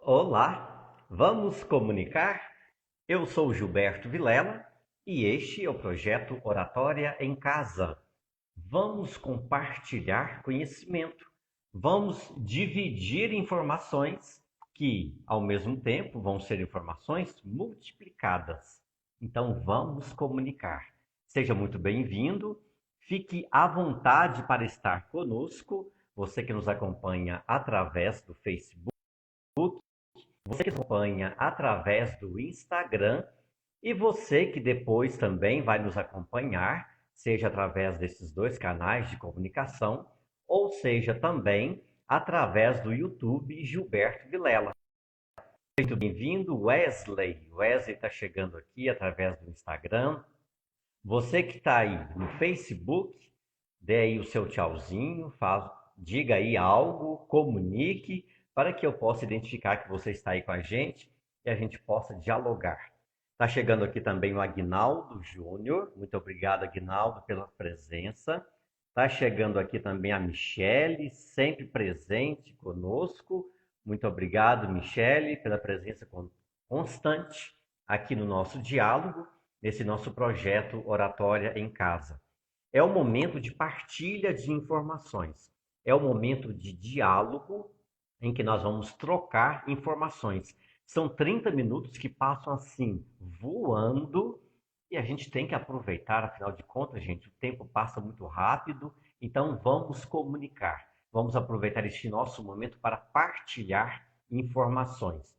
Olá, vamos comunicar? Eu sou Gilberto Vilela e este é o projeto Oratória em Casa. Vamos compartilhar conhecimento, vamos dividir informações que, ao mesmo tempo, vão ser informações multiplicadas. Então, vamos comunicar. Seja muito bem-vindo, fique à vontade para estar conosco, você que nos acompanha através do Facebook. Você que acompanha através do Instagram e você que depois também vai nos acompanhar, seja através desses dois canais de comunicação, ou seja também através do YouTube Gilberto Vilela. Muito bem-vindo, Wesley. Wesley está chegando aqui através do Instagram. Você que está aí no Facebook, dê aí o seu tchauzinho, diga aí algo, comunique, para que eu possa identificar que você está aí com a gente e a gente possa dialogar. Está chegando aqui também o Aguinaldo Júnior. Muito obrigado, Aguinaldo, pela presença. Está chegando aqui também a Michele, sempre presente conosco. Muito obrigado, Michele, pela presença constante aqui no nosso diálogo, nesse nosso projeto Oratória em Casa. É o momento de partilha de informações, é o momento de diálogo em que nós vamos trocar informações. São 30 minutos que passam assim, voando, e a gente tem que aproveitar, afinal de contas, gente, o tempo passa muito rápido, então vamos comunicar. Vamos aproveitar este nosso momento para partilhar informações.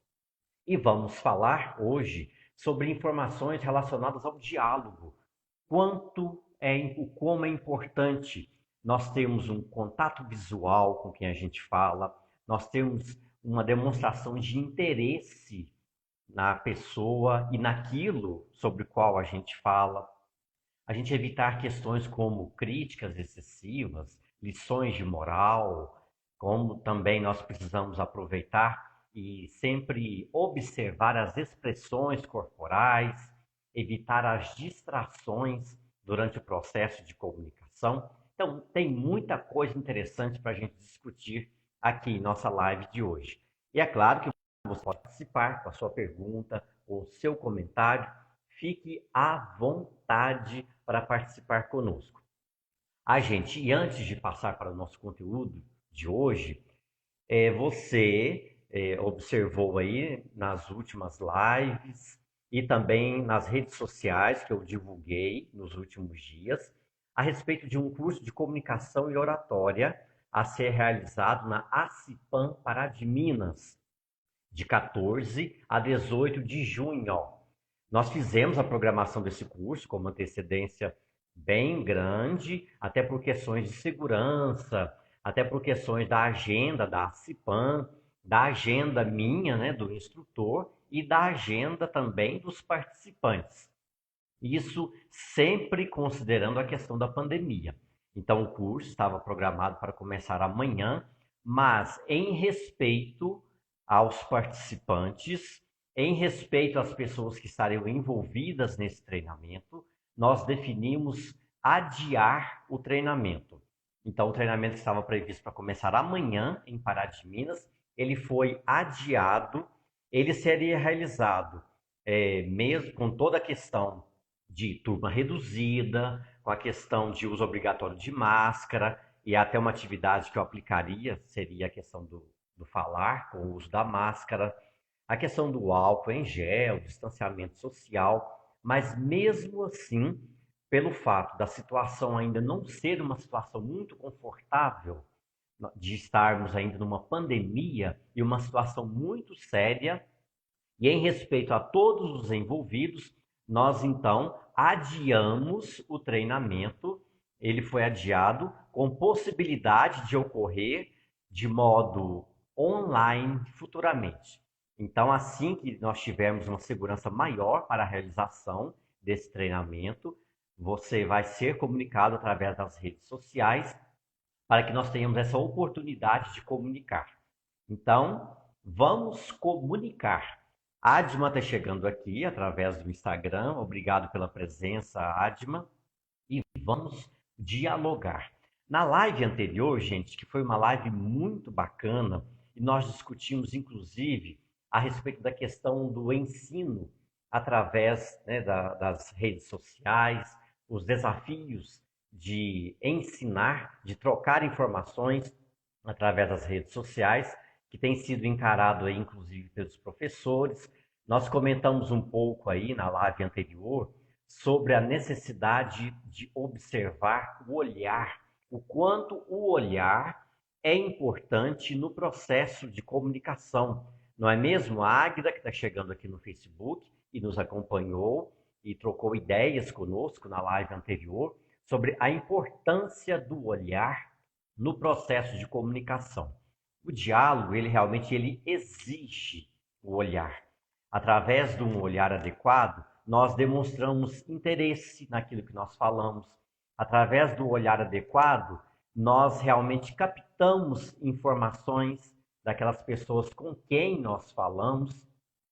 E vamos falar hoje sobre informações relacionadas ao diálogo. Como é importante nós termos um contato visual com quem a gente fala, nós temos uma demonstração de interesse na pessoa e naquilo sobre o qual a gente fala, a gente evitar questões como críticas excessivas, lições de moral, como também nós precisamos aproveitar e sempre observar as expressões corporais, evitar as distrações durante o processo de comunicação. Então, tem muita coisa interessante para a gente discutir aqui em nossa live de hoje. E é claro que você pode participar com a sua pergunta ou seu comentário. Fique à vontade para participar conosco. E antes de passar para o nosso conteúdo de hoje, você observou aí nas últimas lives e também nas redes sociais que eu divulguei nos últimos dias a respeito de um curso de comunicação e oratória a ser realizado na ACIPAM Pará de Minas, de 14 a 18 de junho. Nós fizemos a programação desse curso com uma antecedência bem grande, até por questões de segurança, até por questões da agenda da ACIPAM, da agenda minha, né, do instrutor, e da agenda também dos participantes. Isso sempre considerando a questão da pandemia. Então, o curso estava programado para começar amanhã, mas em respeito aos participantes, em respeito às pessoas que estariam envolvidas nesse treinamento, nós definimos adiar o treinamento. Então, o treinamento que estava previsto para começar amanhã, em Pará de Minas, ele foi adiado. Ele seria realizado mesmo com toda a questão de turma reduzida, com a questão de uso obrigatório de máscara, e até uma atividade que eu aplicaria seria a questão do falar com o uso da máscara, a questão do álcool em gel, distanciamento social, mas mesmo assim, pelo fato da situação ainda não ser uma situação muito confortável, de estarmos ainda numa pandemia e uma situação muito séria, e em respeito a todos os envolvidos, nós então adiamos o treinamento. Ele foi adiado com possibilidade de ocorrer de modo online futuramente. Então, assim que nós tivermos uma segurança maior para a realização desse treinamento, você vai ser comunicado através das redes sociais para que nós tenhamos essa oportunidade de comunicar. Então, vamos comunicar. A Adma está chegando aqui através do Instagram. Obrigado pela presença, Adma. E vamos dialogar. Na live anterior, gente, que foi uma live muito bacana, e nós discutimos, inclusive, a respeito da questão do ensino através, né, das redes sociais, os desafios de ensinar, de trocar informações através das redes sociais, que tem sido encarado aí, inclusive, pelos professores. Nós comentamos um pouco aí na live anterior sobre a necessidade de observar o olhar, o quanto o olhar é importante no processo de comunicação. Não é mesmo? A Águida, que está chegando aqui no Facebook e nos acompanhou e trocou ideias conosco na live anterior sobre a importância do olhar no processo de comunicação. O diálogo, ele exige o olhar. Através de um olhar adequado, nós demonstramos interesse naquilo que nós falamos. Através do olhar adequado, nós realmente captamos informações daquelas pessoas com quem nós falamos.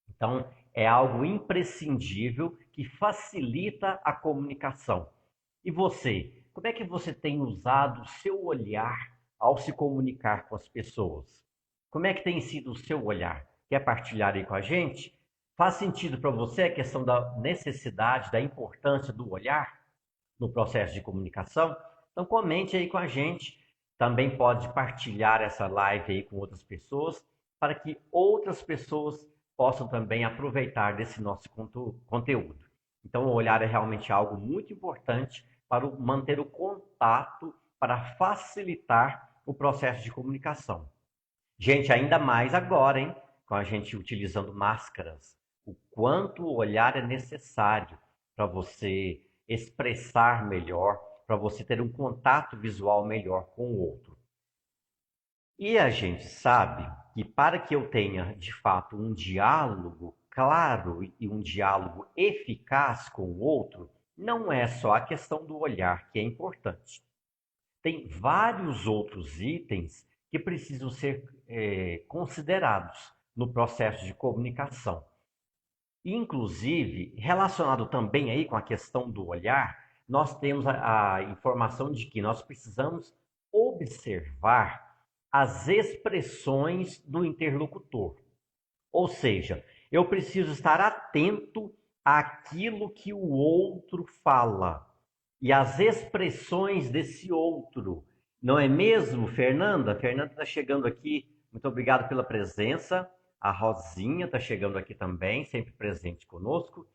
Então, é algo imprescindível que facilita a comunicação. E você, como é que você tem usado o seu olhar ao se comunicar com as pessoas? Como é que tem sido o seu olhar? Quer partilhar aí com a gente? Faz sentido para você a questão da necessidade, da importância do olhar no processo de comunicação? Então comente aí com a gente. Também pode partilhar essa live aí com outras pessoas, para que outras pessoas possam também aproveitar desse nosso conteúdo. Então o olhar é realmente algo muito importante para manter o contato, para facilitar o processo de comunicação. Gente, ainda mais agora, hein? Com a gente utilizando máscaras. O quanto o olhar é necessário para você expressar melhor, para você ter um contato visual melhor com o outro. E a gente sabe que para que eu tenha, de fato, um diálogo claro e um diálogo eficaz com o outro, não é só a questão do olhar que é importante. Tem vários outros itens que precisam ser considerados no processo de comunicação. Inclusive, relacionado também aí com a questão do olhar, nós temos a informação de que nós precisamos observar as expressões do interlocutor. Ou seja, eu preciso estar atento àquilo que o outro fala e às expressões desse outro. Não é mesmo, Fernanda? Fernanda está chegando aqui. Muito obrigado pela presença. A Rosinha está chegando aqui também, sempre presente conosco.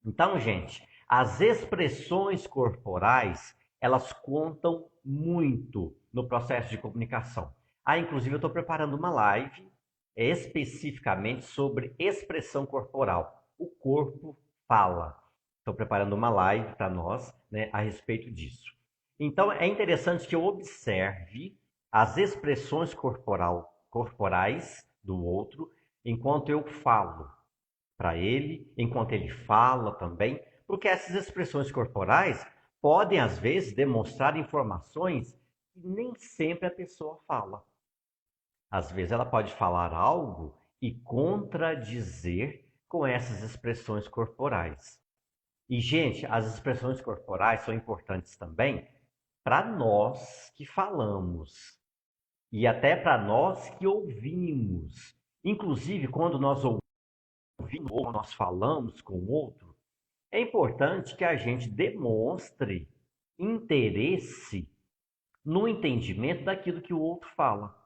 Então, gente, as expressões corporais, elas contam muito no processo de comunicação. Inclusive, eu estou preparando uma live especificamente sobre expressão corporal. O corpo fala. Estou preparando uma live para nós, né, a respeito disso. Então, é interessante que eu observe as expressões corporais do outro enquanto eu falo para ele, enquanto ele fala também, porque essas expressões corporais podem, às vezes, demonstrar informações que nem sempre a pessoa fala. Às vezes ela pode falar algo e contradizer com essas expressões corporais. E, gente, as expressões corporais são importantes também para nós que falamos e até para nós que ouvimos. Inclusive, quando nós ouvimos ou nós falamos com o outro, é importante que a gente demonstre interesse no entendimento daquilo que o outro fala.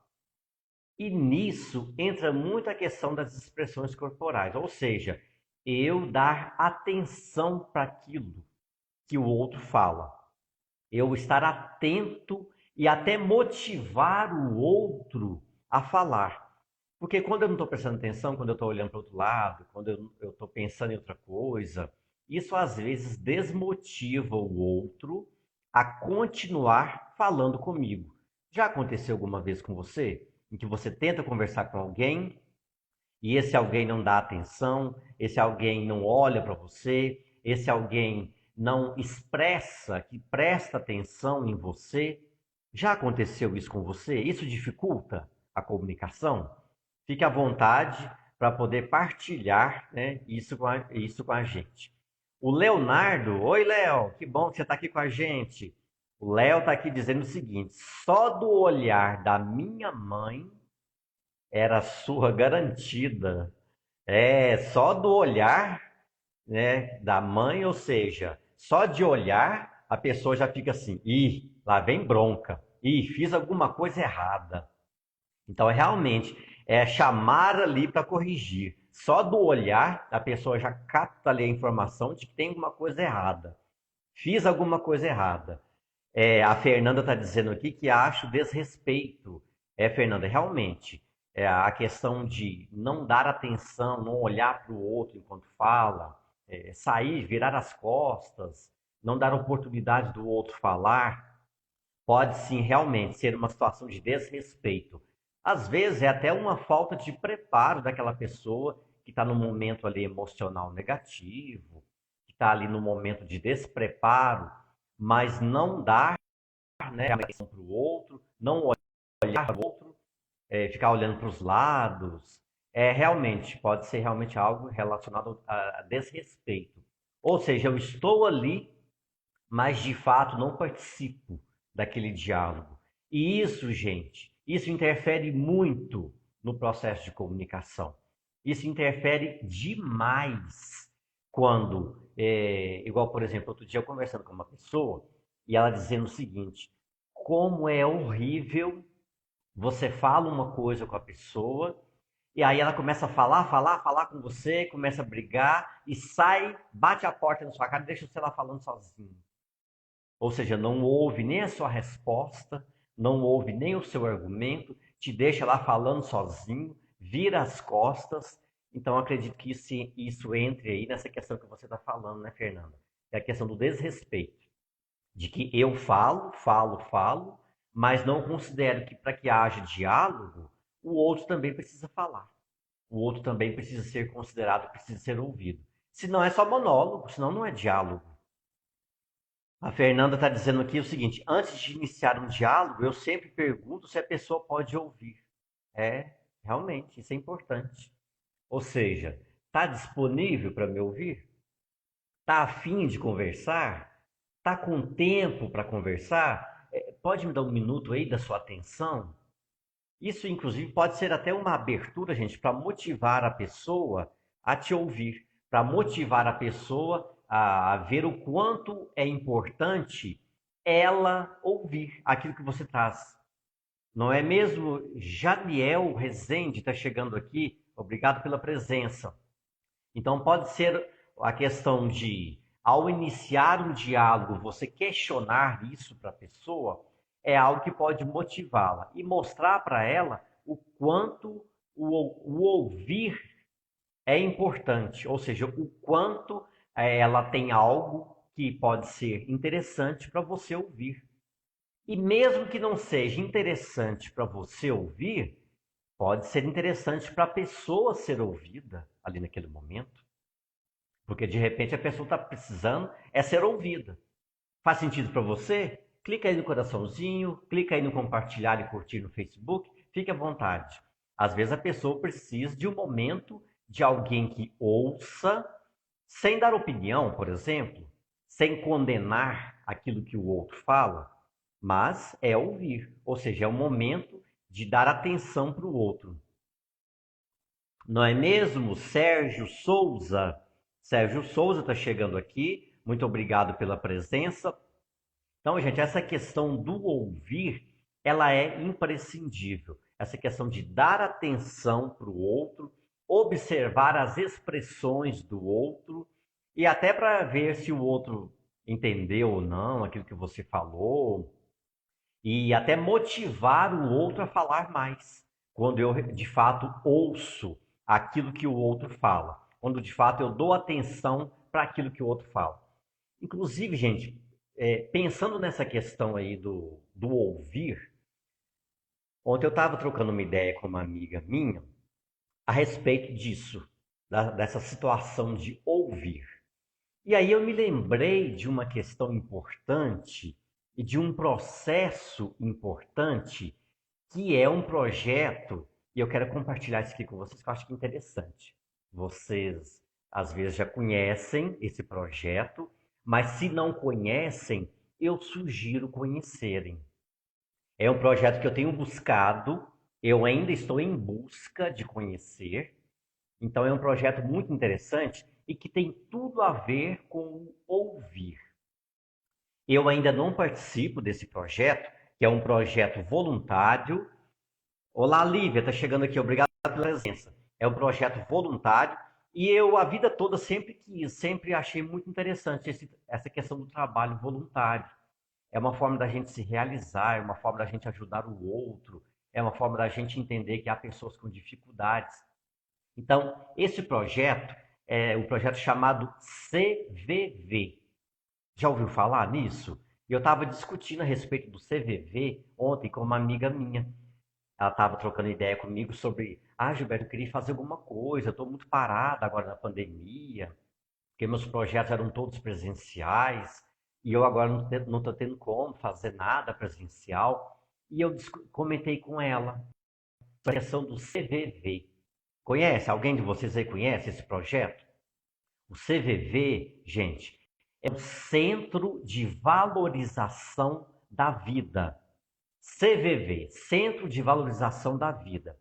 E nisso entra muito a questão das expressões corporais, ou seja, eu dar atenção para aquilo que o outro fala. Eu estar atento e até motivar o outro a falar. Porque quando eu não estou prestando atenção, quando eu estou olhando para o outro lado, quando eu estou pensando em outra coisa, isso às vezes desmotiva o outro a continuar falando comigo. Já aconteceu alguma vez com você? Em que você tenta conversar com alguém e esse alguém não dá atenção, esse alguém não olha para você, esse alguém não expressa que presta atenção em você. Já aconteceu isso com você? Isso dificulta a comunicação? Fique à vontade para poder partilhar, né, isso com a gente. O Leonardo, oi Léo, que bom que você está aqui com a gente. O Léo está aqui dizendo o seguinte: só do olhar da minha mãe era sua garantida. É só do olhar, né, da mãe, ou seja, só de olhar a pessoa já fica assim, ih, lá vem bronca, ih, fiz alguma coisa errada. Então, realmente, é chamar ali para corrigir. Só do olhar, a pessoa já capta ali a informação de que tem alguma coisa errada. Fiz alguma coisa errada. A Fernanda está dizendo aqui que acho desrespeito. Fernanda, realmente, a questão de não dar atenção, não olhar para o outro enquanto fala, sair, virar as costas, não dar oportunidade do outro falar, pode sim realmente ser uma situação de desrespeito. Às vezes é até uma falta de preparo daquela pessoa que está no momento ali emocional negativo, que está ali no momento de despreparo, mas não dar, né, atenção para o outro, não olhar para o outro, ficar olhando para os lados. Realmente, pode ser realmente algo relacionado a desrespeito. Ou seja, eu estou ali, mas de fato não participo daquele diálogo. E isso, gente, isso interfere muito no processo de comunicação. Isso interfere demais quando, igual por exemplo, outro dia eu conversando com uma pessoa e ela dizendo o seguinte: como é horrível você fala uma coisa com a pessoa e aí ela começa a falar com você, começa a brigar e sai, bate a porta na sua cara e deixa você lá falando sozinho. Ou seja, não ouve nem a sua resposta, não ouve nem o seu argumento, te deixa lá falando sozinho, vira as costas. Então, acredito que isso entre aí nessa questão que você está falando, né, Fernanda? É a questão do desrespeito, de que eu falo, mas não considero que para que haja diálogo, o outro também precisa falar. O outro também precisa ser considerado, precisa ser ouvido. Se não é só monólogo, senão não é diálogo. A Fernanda está dizendo aqui o seguinte: antes de iniciar um diálogo, eu sempre pergunto se a pessoa pode ouvir. Realmente, isso é importante. Ou seja, está disponível para me ouvir? Está afim de conversar? Está com tempo para conversar? Pode me dar um minuto aí da sua atenção? Isso, inclusive, pode ser até uma abertura, gente, para motivar a pessoa a te ouvir, para motivar a pessoa a ver o quanto é importante ela ouvir aquilo que você traz. Não é mesmo? Janiel Rezende está chegando aqui. Obrigado pela presença. Então, pode ser a questão de, ao iniciar um diálogo, você questionar isso para a pessoa, é algo que pode motivá-la e mostrar para ela o quanto o ouvir é importante, ou seja, o quanto ela tem algo que pode ser interessante para você ouvir. E mesmo que não seja interessante para você ouvir, pode ser interessante para a pessoa ser ouvida ali naquele momento. Porque de repente a pessoa está precisando ser ouvida. Faz sentido para você? Clica aí no coraçãozinho, clica aí no compartilhar e curtir no Facebook, fique à vontade. Às vezes a pessoa precisa de um momento de alguém que ouça, sem dar opinião, por exemplo, sem condenar aquilo que o outro fala, mas é ouvir, ou seja, é o momento de dar atenção para o outro. Não é mesmo, Sérgio Souza? Sérgio Souza está chegando aqui. Muito obrigado pela presença. Então, gente, essa questão do ouvir, ela é imprescindível. Essa questão de dar atenção para o outro, observar as expressões do outro e até para ver se o outro entendeu ou não aquilo que você falou e até motivar o outro a falar mais. Quando eu de fato ouço aquilo que o outro fala, quando de fato eu dou atenção para aquilo que o outro fala. Inclusive, gente, pensando nessa questão aí do ouvir, ontem eu estava trocando uma ideia com uma amiga minha a respeito disso, dessa situação de ouvir. E aí eu me lembrei de uma questão importante e de um processo importante que é um projeto, e eu quero compartilhar isso aqui com vocês, que eu acho que é interessante. Vocês, às vezes, já conhecem esse projeto, mas se não conhecem, eu sugiro conhecerem. É um projeto que eu tenho buscado Eu ainda estou em busca de conhecer. Então, é um projeto muito interessante e que tem tudo a ver com o ouvir. Eu ainda não participo desse projeto, que é um projeto voluntário. Olá, Lívia, está chegando aqui, obrigado pela presença. É um projeto voluntário e eu, a vida toda, sempre quis, sempre achei muito interessante essa questão do trabalho voluntário. É uma forma da gente se realizar, é uma forma da gente ajudar o outro, é uma forma da gente entender que há pessoas com dificuldades. Então, esse projeto é o projeto chamado CVV. Já ouviu falar nisso? Eu estava discutindo a respeito do CVV ontem com uma amiga minha. Ela estava trocando ideia comigo sobre, Gilberto, eu queria fazer alguma coisa, eu estou muito parada agora na pandemia, porque meus projetos eram todos presenciais, e eu agora não estou tendo como fazer nada presencial. E eu comentei com ela a questão do CVV. Conhece? Alguém de vocês aí conhece esse projeto? O CVV, gente, é o Centro de Valorização da Vida. CVV, Centro de Valorização da Vida.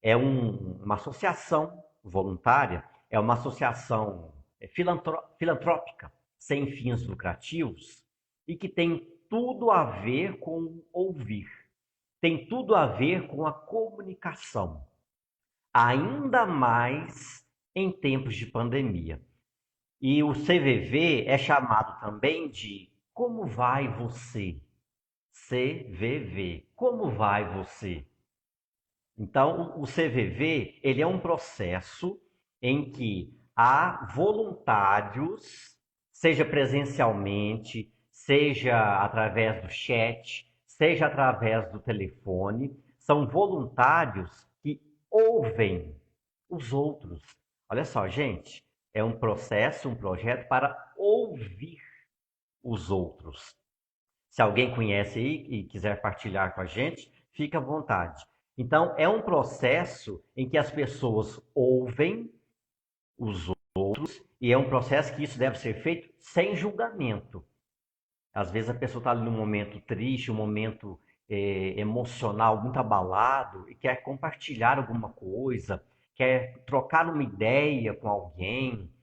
É uma associação voluntária, é uma associação filantrópica, sem fins lucrativos, e que tem tudo a ver com ouvir, tem tudo a ver com a comunicação, ainda mais em tempos de pandemia. E o CVV é chamado também de Como Vai Você? CVV. Como vai você? Então, o CVV, ele é um processo em que há voluntários, seja presencialmente, seja através do chat, seja através do telefone, são voluntários que ouvem os outros. Olha só, gente, é um processo, um projeto para ouvir os outros. Se alguém conhece aí e quiser partilhar com a gente, fica à vontade. Então, é um processo em que as pessoas ouvem os outros e é um processo que isso deve ser feito sem julgamento. Às vezes a pessoa está ali num momento triste, um momento emocional muito abalado e quer compartilhar alguma coisa, quer trocar uma ideia com alguém,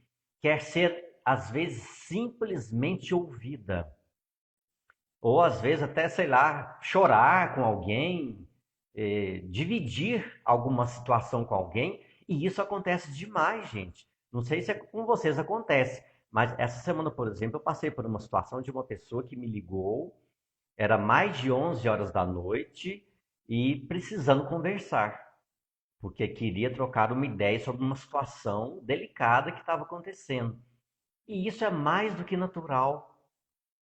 quer ser, às vezes, simplesmente ouvida. Ou às vezes até, sei lá, chorar com alguém, dividir alguma situação com alguém, e isso acontece demais, gente. Não sei se com vocês acontece, mas essa semana, por exemplo, eu passei por uma situação de uma pessoa que me ligou, era mais de 11 horas da noite e precisando conversar, porque queria trocar uma ideia sobre uma situação delicada que estava acontecendo. E isso é mais do que natural.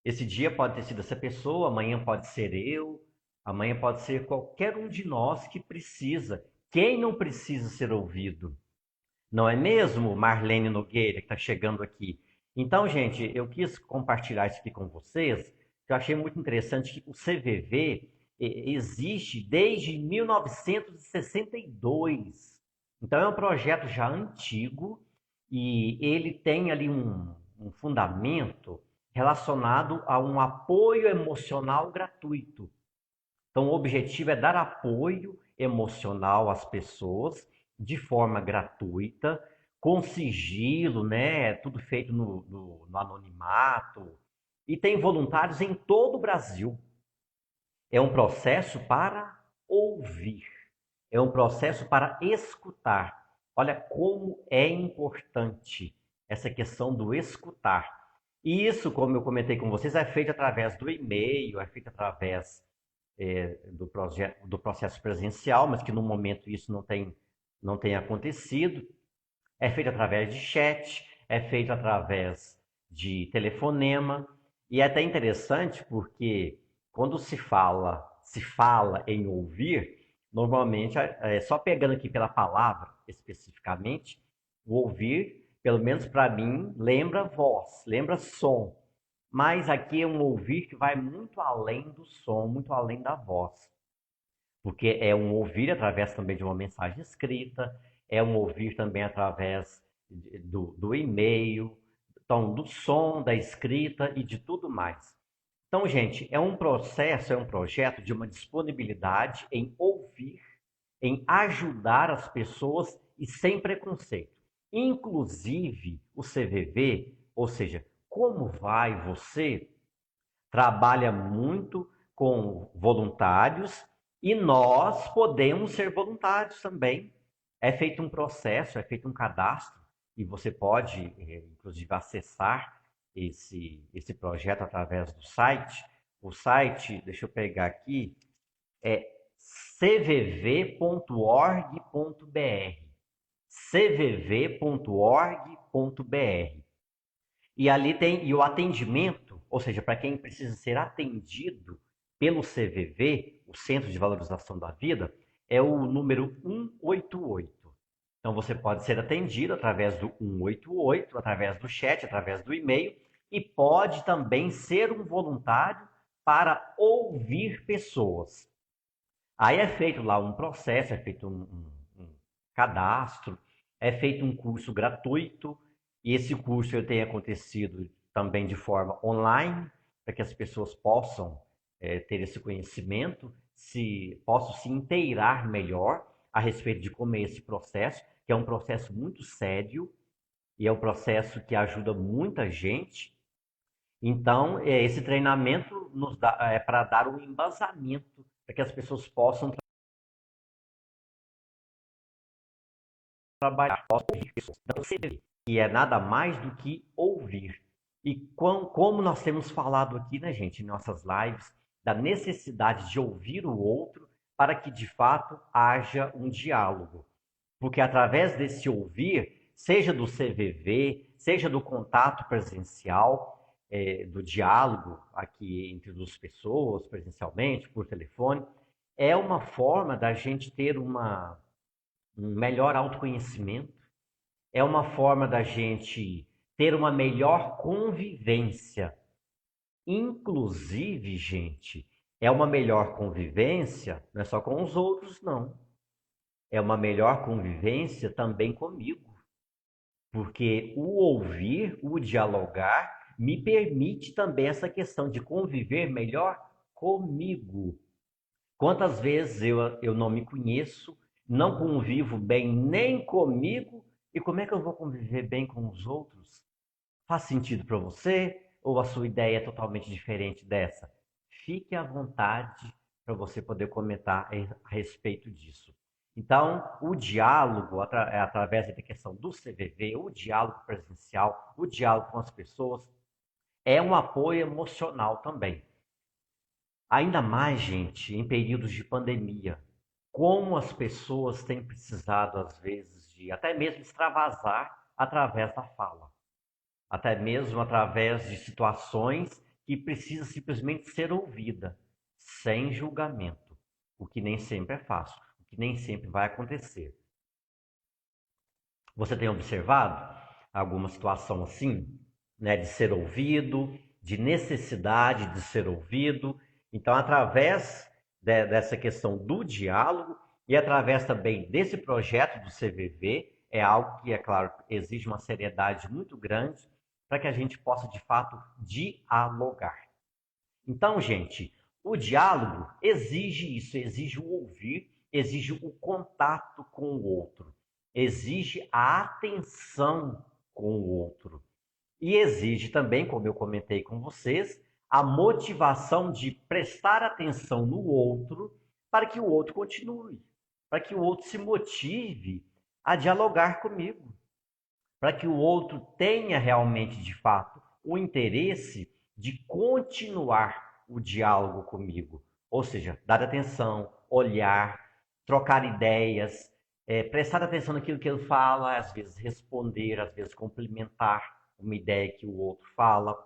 Esse dia pode ter sido essa pessoa, amanhã pode ser eu, amanhã pode ser qualquer um de nós que precisa. Quem não precisa ser ouvido? Não é mesmo, Marlene Nogueira, que está chegando aqui? Então, gente, eu quis compartilhar isso aqui com vocês, que eu achei muito interessante que o CVV existe desde 1962. Então, é um projeto já antigo e ele tem ali um fundamento relacionado a um apoio emocional gratuito. Então, o objetivo é dar apoio emocional às pessoas de forma gratuita, com sigilo, né? Tudo feito no anonimato. E tem voluntários em todo o Brasil. É um processo para ouvir, é um processo para escutar. Olha como é importante essa questão do escutar. E isso, como eu comentei com vocês, é feito através do e-mail, é feito através do processo presencial, mas que no momento isso não tem acontecido. É feito através de chat, é feito através de telefonema. E é até interessante porque quando se fala em ouvir, normalmente, só pegando aqui pela palavra especificamente, o ouvir, pelo menos para mim, lembra voz, lembra som. Mas aqui é um ouvir que vai muito além do som, muito além da voz. Porque é um ouvir através também de uma mensagem escrita, é um ouvir também através do e-mail, então, do som, da escrita e de tudo mais. Então, gente, é um processo, é um projeto de uma disponibilidade em ouvir em ajudar as pessoas e sem preconceito. Inclusive, o CVV, ou seja, Como Vai Você, trabalha muito com voluntários e nós podemos ser voluntários também. É feito um processo, é feito um cadastro e você pode, inclusive, acessar esse projeto através do site. O site, deixa eu pegar aqui, é cvv.org.br. cvv.org.br. E ali tem o atendimento, ou seja, para quem precisa ser atendido pelo CVV, o Centro de Valorização da Vida, é o número 188. Então você pode ser atendido através do 188, através do chat, através do e-mail, e pode também ser um voluntário para ouvir pessoas. Aí é feito lá um processo, é feito um cadastro, é feito um curso gratuito, e esse curso ele tem acontecido também de forma online, para que as pessoas possam ter esse conhecimento, possam se inteirar melhor a respeito de como é esse processo, que é um processo muito sério, e é um processo que ajuda muita gente. Então, esse treinamento é para dar um embasamento para que as pessoas possam trabalhar, possam ouvir pessoas. Então, que é nada mais do que ouvir. E como nós temos falado aqui, né, gente, em nossas lives, da necessidade de ouvir o outro para que, de fato, haja um diálogo. Porque através desse ouvir, seja do CVV, seja do contato presencial, do diálogo aqui entre duas pessoas, presencialmente, por telefone, é uma forma da gente ter um melhor autoconhecimento, é uma forma da gente ter uma melhor convivência. Inclusive, gente, é uma melhor convivência, não é só com os outros, não. É uma melhor convivência também comigo. Porque o ouvir, o dialogar, me permite também essa questão de conviver melhor comigo. Quantas vezes eu não me conheço, não convivo bem nem comigo, e como é que eu vou conviver bem com os outros? Faz sentido para você? Ou a sua ideia é totalmente diferente dessa? Fique à vontade para você poder comentar a respeito disso. Então, o diálogo, através da questão do CVV, o diálogo presencial, o diálogo com as pessoas, é um apoio emocional também. Ainda mais, gente, em períodos de pandemia, como as pessoas têm precisado, às vezes, de até mesmo extravasar através da fala, até mesmo através de situações que precisa simplesmente ser ouvida, sem julgamento, o que nem sempre é fácil, o que nem sempre vai acontecer. Você tem observado alguma situação assim, né, de ser ouvido, de necessidade de ser ouvido? Então, através dessa questão do diálogo e através também desse projeto do CVV, é algo que, é claro, exige uma seriedade muito grande para que a gente possa, de fato, dialogar. Então, gente, o diálogo exige isso, exige o ouvir, exige o contato com o outro, exige a atenção com o outro. E exige também, como eu comentei com vocês, a motivação de prestar atenção no outro para que o outro continue, para que o outro se motive a dialogar comigo, para que o outro tenha realmente, de fato, o interesse de continuar o diálogo comigo. Ou seja, dar atenção, olhar, trocar ideias, prestar atenção naquilo que ele fala, às vezes responder, às vezes complementar uma ideia que o outro fala.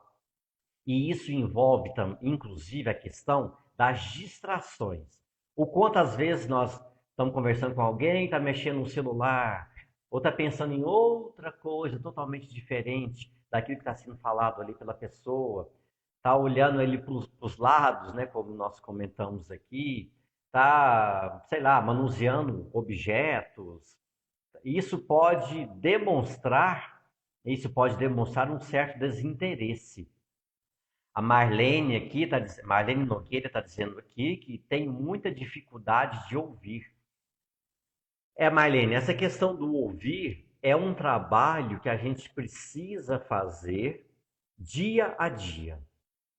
E isso envolve, inclusive, a questão das distrações. O quanto às vezes nós estamos conversando com alguém, está mexendo no celular, ou está pensando em outra coisa totalmente diferente daquilo que está sendo falado ali pela pessoa, está olhando ele para os lados, né, como nós comentamos aqui, está, sei lá, manuseando objetos. Isso pode demonstrar um certo desinteresse. A Marlene aqui, Marlene Nogueira está dizendo aqui que tem muita dificuldade de ouvir. Marlene, essa questão do ouvir é um trabalho que a gente precisa fazer dia a dia.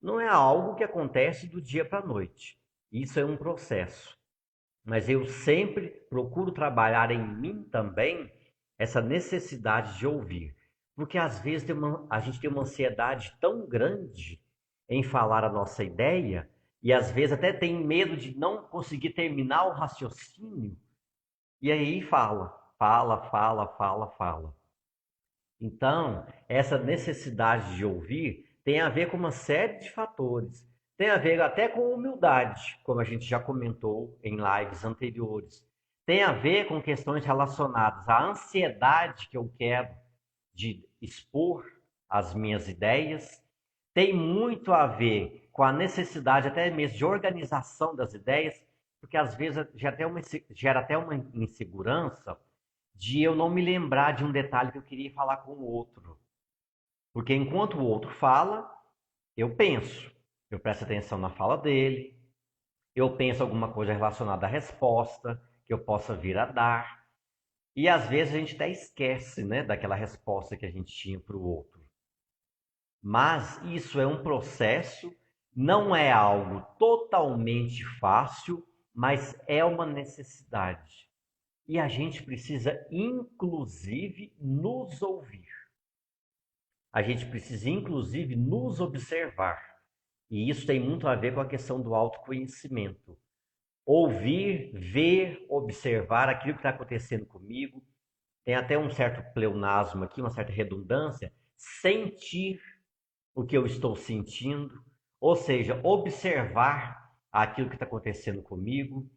Não é algo que acontece do dia para a noite. Isso é um processo. Mas eu sempre procuro trabalhar em mim também essa necessidade de ouvir. Porque às vezes a gente tem uma ansiedade tão grande em falar a nossa ideia, e às vezes até tem medo de não conseguir terminar o raciocínio, e aí fala, fala, fala, fala, fala. Então, essa necessidade de ouvir tem a ver com uma série de fatores. Tem a ver até com humildade, como a gente já comentou em lives anteriores. Tem a ver com questões relacionadas à ansiedade que eu quero de expor as minhas ideias. Tem muito a ver com a necessidade até mesmo de organização das ideias, porque às vezes gera até uma insegurança de eu não me lembrar de um detalhe que eu queria falar com o outro. Porque enquanto o outro fala, eu penso, eu presto atenção na fala dele, eu penso alguma coisa relacionada à resposta que eu possa vir a dar. E às vezes a gente até esquece, né, daquela resposta que a gente tinha para o outro. Mas isso é um processo, não é algo totalmente fácil, mas é uma necessidade. E a gente precisa, inclusive, nos ouvir. A gente precisa, inclusive, nos observar. E isso tem muito a ver com a questão do autoconhecimento. Ouvir, ver, observar aquilo que está acontecendo comigo. Tem até um certo pleonasmo aqui, uma certa redundância. Sentir o que eu estou sentindo. Ou seja, observar aquilo que está acontecendo comigo.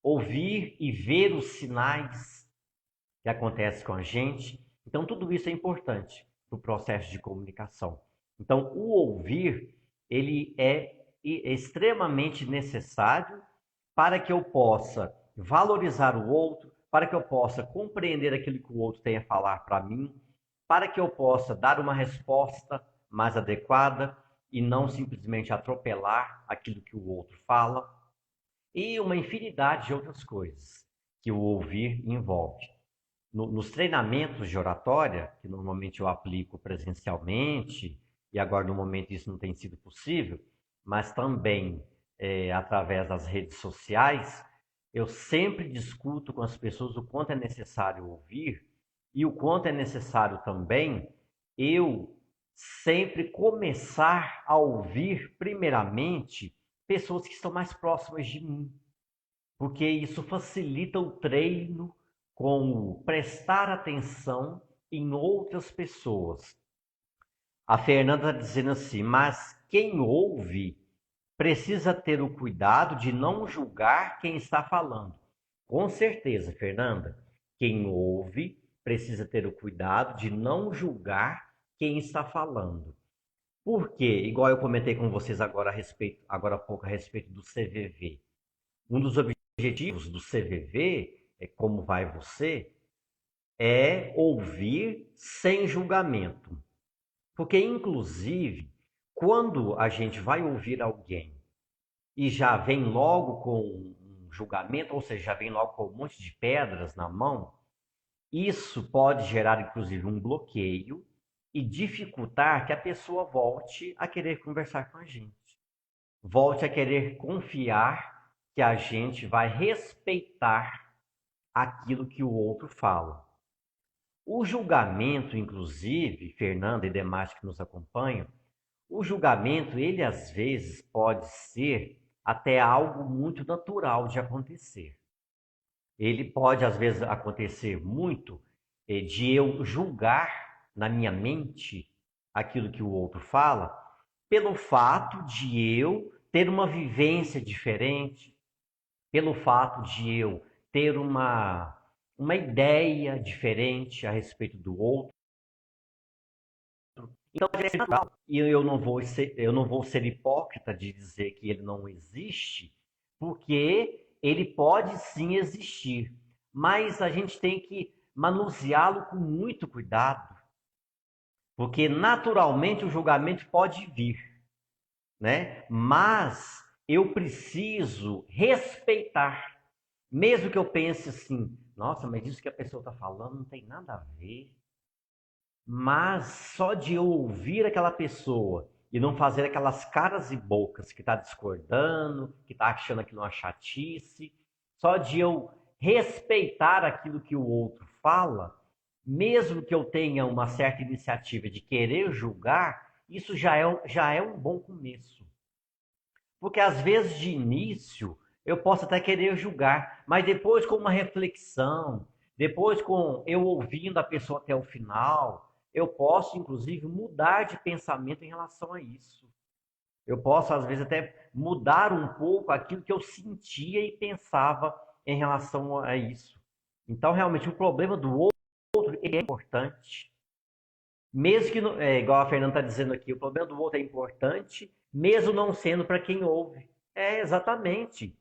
Ouvir e ver os sinais que acontecem com a gente. Então, tudo isso é importante para o processo de comunicação. Então, o ouvir, ele é extremamente necessário para que eu possa valorizar o outro, para que eu possa compreender aquilo que o outro tem a falar para mim, para que eu possa dar uma resposta mais adequada e não simplesmente atropelar aquilo que o outro fala, e uma infinidade de outras coisas que o ouvir envolve. Nos treinamentos de oratória, que normalmente eu aplico presencialmente, e agora no momento isso não tem sido possível, mas também através das redes sociais, eu sempre discuto com as pessoas o quanto é necessário ouvir e o quanto é necessário também eu sempre começar a ouvir primeiramente pessoas que estão mais próximas de mim, porque isso facilita o treino com o prestar atenção em outras pessoas. A Fernanda está dizendo assim, mas quem ouve precisa ter o cuidado de não julgar quem está falando. Com certeza, Fernanda, quem ouve precisa ter o cuidado de não julgar quem está falando. Por quê? Igual eu comentei com vocês agora há pouco a respeito do CVV. Um dos objetivos do CVV, Como Vai Você, é ouvir sem julgamento. Porque, inclusive, quando a gente vai ouvir alguém e já vem logo com um julgamento, ou seja, já vem logo com um monte de pedras na mão, isso pode gerar, inclusive, um bloqueio e dificultar que a pessoa volte a querer conversar com a gente. Volte a querer confiar que a gente vai respeitar aquilo que o outro fala. O julgamento, inclusive, Fernanda e demais que nos acompanham, o julgamento, ele às vezes pode ser até algo muito natural de acontecer. Ele pode, às vezes, acontecer muito de eu julgar na minha mente aquilo que o outro fala, pelo fato de eu ter uma vivência diferente, pelo fato de eu ter uma ideia diferente a respeito do outro. Então, é natural. E eu não vou ser hipócrita de dizer que ele não existe, porque ele pode sim existir, mas a gente tem que manuseá-lo com muito cuidado, porque naturalmente o julgamento pode vir, né? Mas eu preciso respeitar, mesmo que eu pense assim, nossa, mas isso que a pessoa está falando não tem nada a ver. Mas só de eu ouvir aquela pessoa e não fazer aquelas caras e bocas que está discordando, que está achando aquilo uma chatice, só de eu respeitar aquilo que o outro fala, mesmo que eu tenha uma certa iniciativa de querer julgar, isso já é um bom começo. Porque às vezes de início eu posso até querer julgar, mas depois com uma reflexão, depois com eu ouvindo a pessoa até o final, eu posso inclusive mudar de pensamento em relação a isso. Eu posso às vezes até mudar um pouco aquilo que eu sentia e pensava em relação a isso. Então realmente o problema do outro ele é importante. Mesmo que, igual a Fernanda está dizendo aqui, o problema do outro é importante, mesmo não sendo para quem ouve. É, exatamente.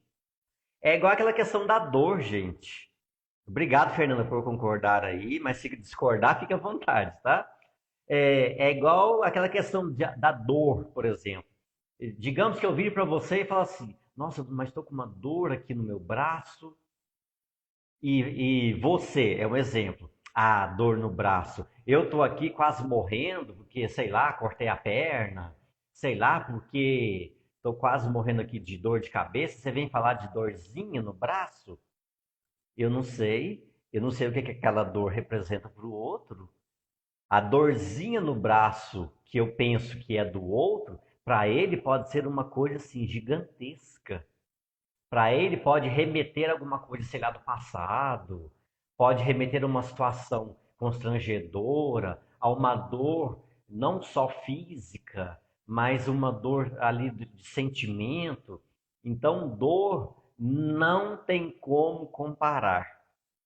É igual aquela questão da dor, gente. Obrigado, Fernanda, por concordar aí, mas se discordar, fique à vontade, tá? É igual aquela questão da dor, por exemplo. Digamos que eu vire para você e falo assim: nossa, mas estou com uma dor aqui no meu braço. E você é um exemplo. Ah, dor no braço. Eu tô aqui quase morrendo porque, sei lá, cortei a perna. Sei lá, porque tô quase morrendo aqui de dor de cabeça. Você vem falar de dorzinha no braço? Eu não sei. Eu não sei o que que aquela dor representa para o outro. A dorzinha no braço que eu penso que é do outro, para ele pode ser uma coisa assim gigantesca. Para ele pode remeter a alguma coisa, sei lá, do passado, pode remeter a uma situação constrangedora, a uma dor não só física, mas uma dor ali de sentimento. Então, dor não tem como comparar.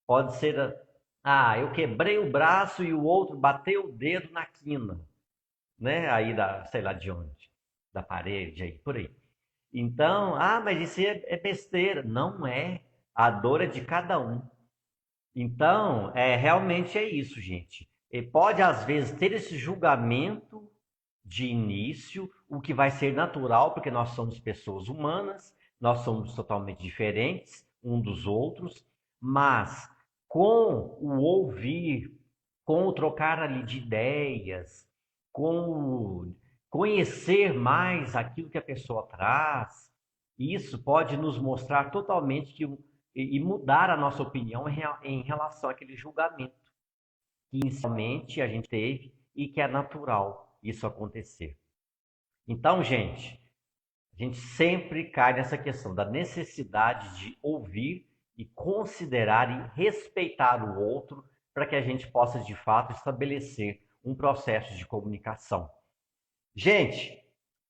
Pode ser, ah, eu quebrei o braço e o outro bateu o dedo na quina, né? Aí da, sei lá de onde, da parede, aí, por aí. Então, ah, mas isso é besteira. Não é. A dor é de cada um. Então, realmente é isso, gente. E pode, às vezes, ter esse julgamento de início, o que vai ser natural, porque nós somos pessoas humanas, nós somos totalmente diferentes um dos outros, mas com o ouvir, com o trocar ali de ideias, com o conhecer mais aquilo que a pessoa traz, isso pode nos mostrar totalmente e mudar a nossa opinião em relação àquele julgamento que inicialmente a gente teve e que é natural isso acontecer. Então, gente, a gente sempre cai nessa questão da necessidade de ouvir e considerar e respeitar o outro para que a gente possa, de fato, estabelecer um processo de comunicação. Gente,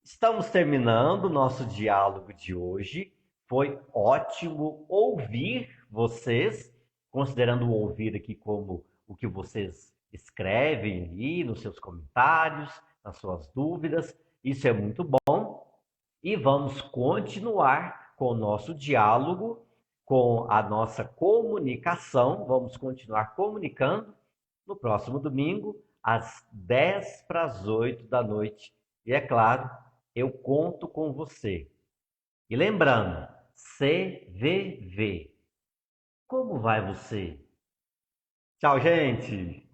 estamos terminando o nosso diálogo de hoje. Foi ótimo ouvir vocês, considerando o ouvir aqui como o que vocês escrevem aí nos seus comentários, nas suas dúvidas. Isso é muito bom. E vamos continuar com o nosso diálogo, com a nossa comunicação. Vamos continuar comunicando no próximo domingo, às 10 para as 8 da noite. E é claro, eu conto com você. E lembrando, CVV. Como vai você? Tchau, gente!